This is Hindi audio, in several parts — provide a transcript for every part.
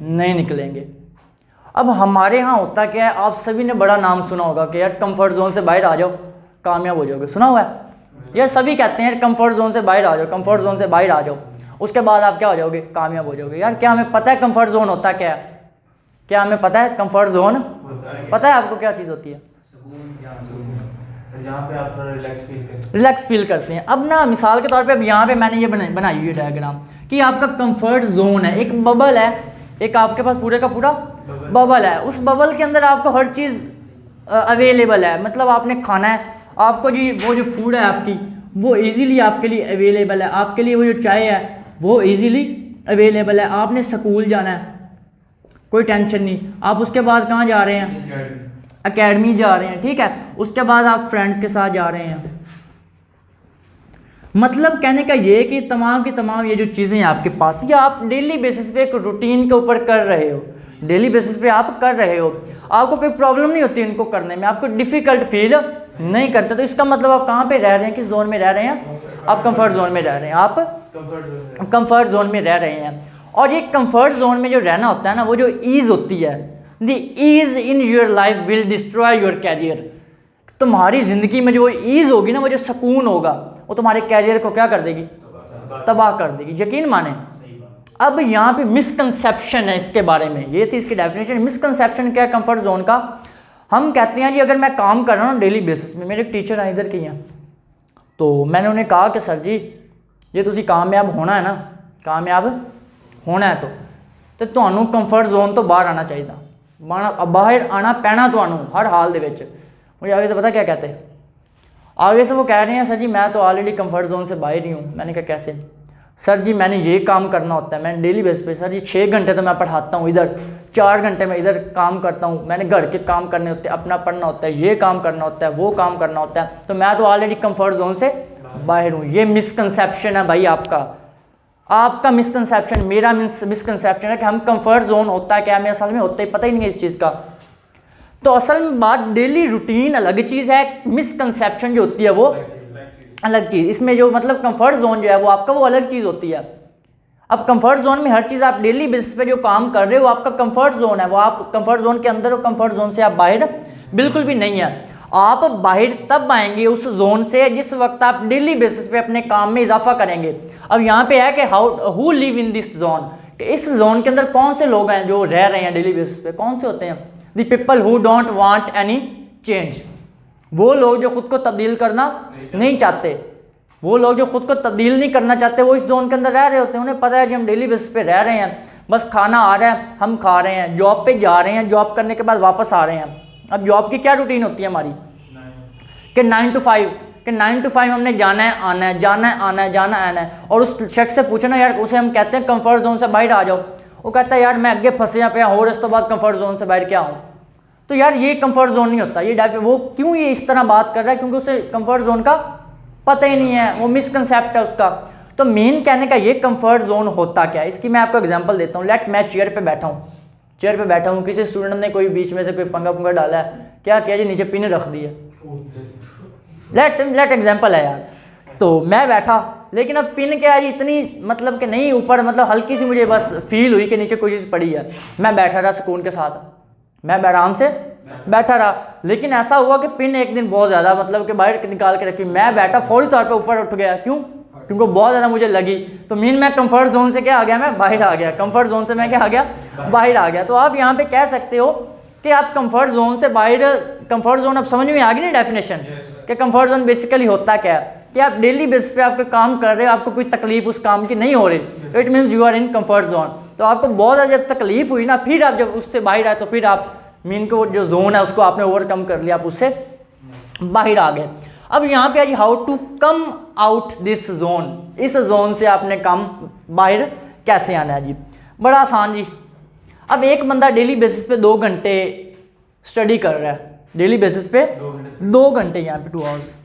नहीं निकलेंगे। अब हमारे यहाँ होता क्या है, आप सभी ने बड़ा नाम सुना होगा कि यार कंफर्ट जोन से बाहर आ जाओ कामयाब हो जाओगे, सुना हुआ है यार, सभी कहते हैं यार कंफर्ट जोन से बाहर आ जाओ, कंफर्ट जोन से बाहर आ जाओ, उसके बाद आप क्या हो जाओगे, कामयाब हो जाओगे। यार क्या हमें पता है कंफर्ट जोन होता क्या है? क्या हमें पता है कंफर्ट जोन पता है आपको क्या चीज़ होती है? जहाँ पे आप थोड़ा रिलैक्स फील करते हैं। अब ना मिसाल के तौर पे अब यहाँ पे मैंने ये बनाई हुई है डायग्राम कि आपका कंफर्ट जोन है, एक बबल है, एक आपके पास पूरे का पूरा बबल है, उस बबल के अंदर आपको हर चीज़ अवेलेबल है, मतलब आपने खाना है, आपको जी वो जो फूड है आपकी वो इजीली आपके लिए अवेलेबल है, आपके लिए वो जो चाय है वो इजीली अवेलेबल है, आपने स्कूल जाना है कोई टेंशन नहीं, आप उसके बाद कहाँ जा रहे हैं, एकेडमी जा रहे हैं, ठीक है, उसके बाद आप फ्रेंड्स के साथ जा रहे हैं। मतलब कहने का ये कि तमाम की तमाम ये जो चीज़ें हैं आपके पास, ये आप डेली बेसिस पे एक रूटीन के ऊपर कर रहे हो, डेली बेसिस पे आप कर रहे हो, आपको कोई प्रॉब्लम नहीं होती इनको करने में, आपको डिफ़िकल्ट फील नहीं करते। तो इसका मतलब आप कहाँ पे रह रहे हैं, किस जोन में रह रहे हैं, आप कंफर्ट जोन में रह रहे हैं, आप कंफर्ट जोन में रह रहे हैं। और ये कंफर्ट जोन में जो रहना होता है ना, वो जो ईज़ होती है, the ease in your life will destroy your career. तुम्हारी ज़िंदगी में जो ईज़ होगी ना, वो जो सुकून होगा, वो तुम्हारे कैरियर को क्या कर देगी, तबाह कर देगी, यकीन माने। अब यहाँ पे मिसकंसेप्शन है इसके बारे में, ये थी इसकी डेफिनेशन। मिसकंसेप्शन क्या है कंफर्ट जोन का? हम कहते हैं जी अगर मैं काम कर रहा हूँ डेली बेसिस में, मेरे एक टीचर हैं इधर के हैं, तो मैंने उन्हें कहा कि सर जी ये तुसी कामयाब होना है ना, कामयाब होना है तो ਤੁਹਾਨੂੰ कंफर्ट जोन तो बाहर आना चाहिए, बाहर आना पैना ਤੁਹਾਨੂੰ हर हाल दे विच। मुझे आगे से पता क्या कहते हैं, आगे से वो कह रहे हैं सर जी मैं तो ऑलरेडी कंफर्ट जोन से बाहर ही हूँ। मैंने कहा कैसे? सर जी मैंने ये काम करना होता है, मैंने डेली बेस पे, सर जी 6 घंटे तो मैं पढ़ाता हूँ इधर, 4 घंटे मैं इधर काम करता हूँ, मैंने घर के काम करने होते हैं, अपना पढ़ना होता है, ये काम करना होता है, वो काम करना होता है, तो मैं तो ऑलरेडी कंफर्ट जोन से बाहर हूँ। ये मिसकंसेप्शन है भाई आपका मिसकंसेप्शन, मेरा मिसकंसेप्शन है कि हम कंफर्ट जोन होता है क्या, हमें असल में होता ही पता ही नहीं है इस चीज़ का। तो असल में बात डेली रूटीन अलग चीज़ है, मिसकंसेप्शन जो होती है वो अलग चीज़। इसमें जो मतलब कंफर्ट जोन जो है वो आपका वो अलग चीज़ होती है। अब कंफर्ट जोन में हर चीज़ आप डेली बेसिस पे जो काम कर रहे हो आपका कंफर्ट जोन है, वो आप कंफर्ट जोन के अंदर हो, कंफर्ट जोन से आप बाहर बिल्कुल भी नहीं है। आप बाहर तब आएंगे उस जोन से जिस वक्त आप डेली बेसिस पे अपने काम में इजाफा करेंगे। अब यहाँ पे है कि who live in this zone, इस जोन के अंदर कौन से लोग हैं जो रह रहे हैं डेली बेसिस पे, कौन से होते हैं? The people who don't want any change, वो लोग जो खुद को तब्दील करना नहीं चाहते, वो लोग जो खुद को तब्दील नहीं करना चाहते, वो इस जोन के अंदर रह रहे होते हैं। उन्हें पता है कि हम डेली बेसिस पे रह रहे हैं, बस खाना आ रहा है हम खा रहे हैं, जॉब पे जा रहे हैं, जॉब करने के बाद वापस आ रहे हैं। अब जॉब की क्या रूटीन होती है हमारी कि 9 to 5, कि 9 to 5 हमने जाना है आना है, जाना है आना है, जाना आना है। और उस शख्स से पूछना यार, उसे हम कहते हैं कंफर्ट जोन से बाहर आ जाओ, वो कहता है यार मैं अगे फंसिया पे और इस तो बाद कंफर्ट जोन से बाहर क्या आऊँ। तो यार ये कंफर्ट जोन नहीं होता, ये वो क्यों ये इस तरह बात कर रहा है, क्योंकि उसे कंफर्ट जोन का पता ही नहीं है, वो मिसकंसेप्ट है उसका। तो मेन कहने का ये कंफर्ट जोन होता क्या है, इसकी मैं आपको एग्जांपल देता हूँ। लेट मैं चेयर पे बैठा हूँ, किसी स्टूडेंट ने कोई बीच में से कोई पंगा डाला है, क्या किया जी, नीचे पिन रख दी है, लेट एग्जांपल है यार। तो मैं बैठा, लेकिन अब पिन क्या है इतनी मतलब कि नहीं ऊपर, मतलब हल्की सी मुझे बस फील हुई कि नीचे कोई चीज़ पड़ी है। मैं बैठा रहा सुकून के साथ, मैं आराम से बैठा रहा, लेकिन ऐसा हुआ कि पिन एक दिन बहुत ज़्यादा मतलब कि बाहर निकाल के रखी, मैं बैठा फौरी तौर पे ऊपर उठ गया, क्यों? क्योंकि बहुत ज़्यादा मुझे लगी। तो मैं कंफर्ट जोन से क्या आ गया, मैं बाहर आ गया, कंफर्ट जोन से मैं क्या आ गया, बाहर आ गया। तो आप यहाँ पे कह सकते हो कि आप कंफर्ट जोन से बाहर, कंफर्ट जोन अब समझ में आ गई ना डेफिनेशन कि कंफर्ट जोन बेसिकली होता क्या है, कि आप डेली बेसिस पे आपके काम कर रहे हो, आपको कोई तकलीफ उस काम की नहीं हो रही, it means you are in comfort zone. तो आपको बहुत ज़्यादा जब तकलीफ हुई ना, फिर आप जब उससे बाहर आए तो फिर आप मीन को जो जोन है उसको आपने ओवरकम कर लिया, आप उससे बाहर आ गए। अब यहाँ पे आज how to come out this zone, इस जोन से आपने कम बाहर कैसे आना है जी, बड़ा आसान जी। अब एक बंदा डेली बेसिस पे 2 घंटे स्टडी कर रहा है, डेली बेसिस पे 2 घंटे, यहाँ पे 2 आवर्स,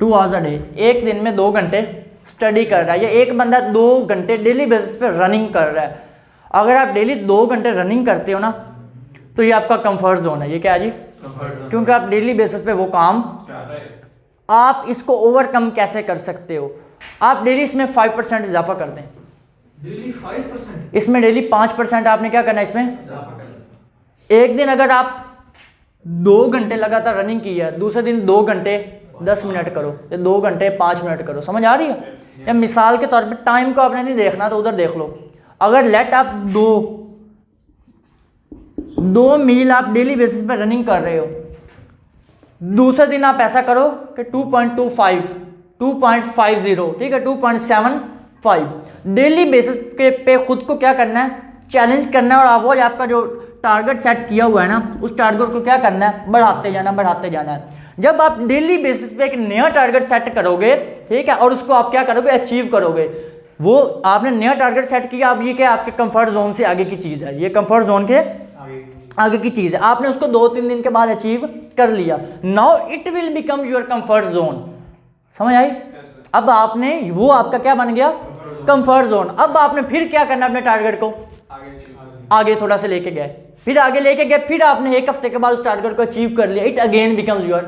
अ डे, एक दिन में 2 घंटे स्टडी कर रहा है, या एक बंदा 2 घंटे डेली बेसिस पे रनिंग कर रहा है। अगर आप डेली 2 घंटे रनिंग करते हो ना, तो ये आपका कंफर्ट जोन है। ये क्या है जी, क्योंकि आप डेली बेसिस पे वो काम आप इसको ओवरकम कैसे कर सकते हो? आप डेली इसमें 5% इजाफा कर दें। डेली 5%? इसमें डेली 5% आपने क्या करना है इसमें इजाफा करना। एक दिन अगर आप 2 घंटे लगातार रनिंग की है, दूसरे दिन 2 घंटे 10 मिनट करो, या 2 घंटे 5 मिनट करो, समझ आ रही है? या मिसाल के तौर पे टाइम को आपने नहीं देखना तो उधर देख लो, अगर लेट आप 2 मील आप डेली बेसिस पे रनिंग कर रहे हो, दूसरे दिन आप ऐसा करो कि 2.25 2.50 ठीक है 2.75 डेली बेसिस पे खुद को क्या करना है, चैलेंज करना है। और वो आपका जो टारगेट सेट किया हुआ है ना, उस टारगेट को क्या करना है, बढ़ाते जाना है। जब आप डेली बेसिस पे एक नया टारगेट सेट करोगे, ठीक है, और उसको आप क्या करोगे, अचीव करोगे, वो आपने नया टारगेट सेट किया, अब ये क्या आपके कंफर्ट जोन से आगे की चीज़ है, ये कंफर्ट जोन के आगे की चीज़ है, आपने उसको 2-3 दिन के बाद अचीव कर लिया, now it will become your comfort zone. समझ आई? अब आपने वो आपका क्या बन गया, कंफर्ट जोन। अब आपने फिर क्या करना, अपने टारगेट को आगे थोड़ा सा लेके गए, फिर आगे लेके गए, फिर आपने 1 हफ्ते के बाद उस टारगेट को अचीव कर लिया, it again becomes your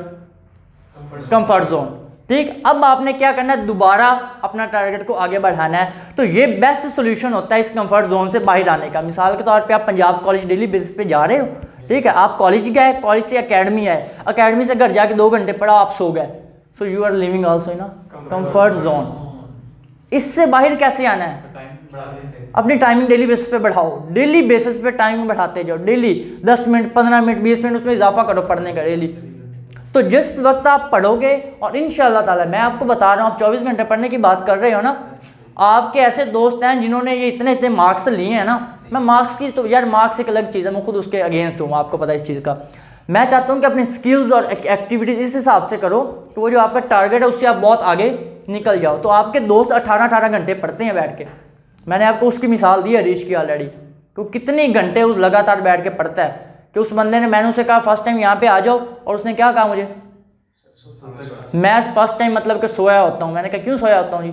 comfort zone. ठीक, अब आपने क्या करना है, दोबारा अपना टारगेट को आगे बढ़ाना है। तो ये बेस्ट सोल्यूशन होता है इस कंफर्ट जोन से बाहर आने का। मिसाल के तौर पे आप पंजाब कॉलेज डेली बेसिस पे जा रहे हो, ठीक है, आप कॉलेज गए, कॉलेज से एकेडमी है, एकेडमी से घर जाके 2 घंटे पढ़ा, आप सो गए, so you are living also in comfort zone. इससे बाहर कैसे आना है, अपनी टाइमिंग डेली बेसिस पे बढ़ाओ, डेली बेसिस पे टाइमिंग बढ़ाते जाओ, डेली 10 मिनट 15 मिनट 20 मिनट उसमें इजाफा करो पढ़ने का डेली। तो जिस वक्त आप पढ़ोगे, और इंशाल्लाह ताला मैं आपको बता रहा हूँ, आप 24 घंटे पढ़ने की बात कर रहे हो ना, आपके ऐसे दोस्त हैं जिन्होंने ये इतने मार्क्स लिए हैं ना, मैं मार्क्स की तो यार मार्क्स एक अलग चीज़ है, मैं खुद उसके अगेंस्ट हूँ, आपको पता है इस चीज़ का। मैं चाहता हूँ कि अपनी स्किल्स और एक्टिविटीज़ इस हिसाब से करो कि वो जो आपका टारगेट है उससे आप बहुत आगे निकल जाओ। तो आपके दोस्त 18-18 घंटे पढ़ते हैं बैठ के, मैंने आपको उसकी मिसाल दी हरीश की ऑलरेडी, तो कितने घंटे उस लगातार बैठ के पढ़ता है। कि उस बंदे ने, मैंने उसे कहा फर्स्ट टाइम यहाँ पे आ जाओ, और उसने क्या कहा मुझे, मैं फर्स्ट टाइम मतलब कि सोया होता हूँ। मैंने कहा क्यों सोया होता हूँ जी,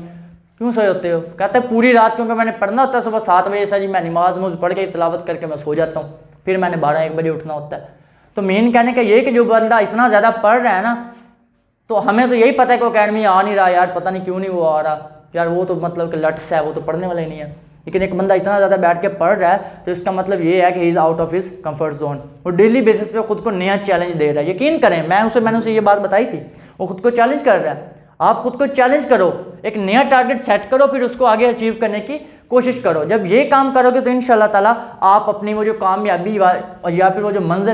क्यों सोए होते हो? कहता है पूरी रात, क्योंकि मैंने पढ़ना होता है सुबह 7 बजे से जी, मैं नमाज मुझ पढ़ के तिलावत करके मैं सो जाता हूँ, फिर मैंने 12-1 बजे उठना होता है। तो मेन कहने का ये कि जो बंदा इतना ज़्यादा पढ़ रहा है ना, तो हमें तो यही पता है कि अकेडमी आ नहीं रहा यार, पता नहीं क्यों नहीं वो आ रहा यार, वो तो मतलब कि लट्स है, वो तो पढ़ने वाला ही नहीं है। लेकिन एक बंदा इतना ज़्यादा बैठ के पढ़ रहा है, तो इसका मतलब ये है कि he is out of his comfort zone. वो डेली बेसिस पे खुद को नया चैलेंज दे रहा है। यकीन करें, मैंने उसे ये बात बताई थी, वो खुद को चैलेंज कर रहा है। आप खुद को चैलेंज करो, एक नया टारगेट सेट करो, फिर उसको आगे अचीव करने की कोशिश करो। जब ये काम करोगे तो इंशाल्लाह ताला आप अपनी वो जो कामयाबी या फिर वो जो मंजिल